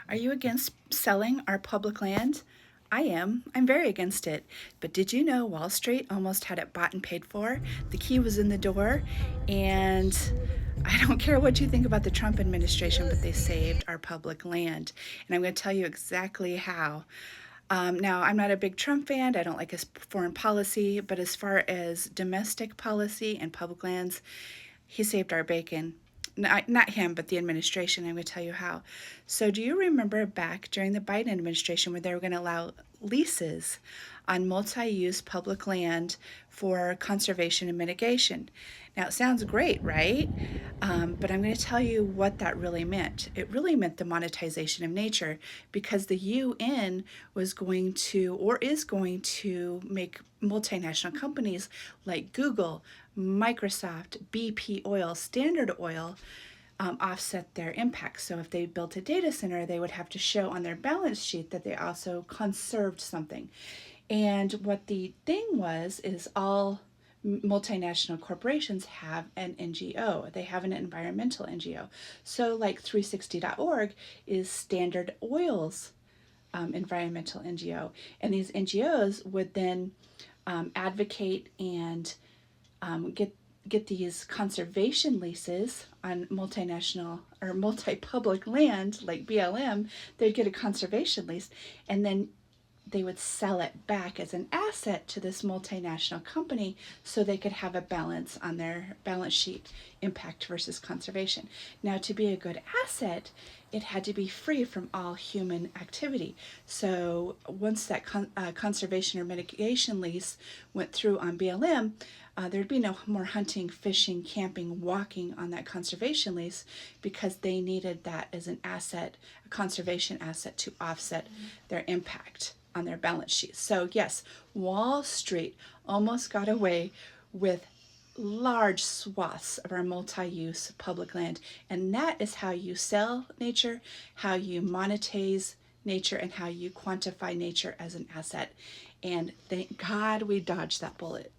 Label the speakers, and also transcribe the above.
Speaker 1: Are you against selling our public land? I am. I'm very against it. But did you know Wall Street almost had it bought and paid for? The key was in the door, and I don't care what you think about the Trump administration, but they saved our public land. And I'm going to tell you exactly how. Now, I'm not a big Trump fan. I don't like his foreign policy, but as far as domestic policy and public lands, he saved our bacon. Not him, but the administration. I'm going to tell you how. So, do you remember back during the Biden administration where they were going to allow leases on multi use public land for conservation and mitigation? Now, it sounds great, right? But I'm going to tell you what that really meant. It really meant the monetization of nature because the UN was going to, or is going to, make multinational companies like Google, Microsoft, BP Oil, Standard Oil offset their impact. So if they built a data center, they would have to show on their balance sheet that they also conserved something. And what the thing was is all multinational corporations have an NGO. They have an environmental NGO. So like 360.org is Standard Oil's environmental NGO. And these NGOs would then advocate and get these conservation leases on multinational or multi-public land like BLM. They'd get a conservation lease, and then they would sell it back as an asset to this multinational company so they could have a balance on their balance sheet, impact versus conservation. Now, to be a good asset, it had to be free from all human activity. So once that conservation or mitigation lease went through on BLM, there'd be no more hunting, fishing, camping, walking on that conservation lease because they needed that as an asset, a conservation asset to offset their impact on their balance sheets. So yes, Wall Street almost got away with large swaths of our multi-use public land. And that is how you sell nature, how you monetize nature, and how you quantify nature as an asset. And thank God we dodged that bullet.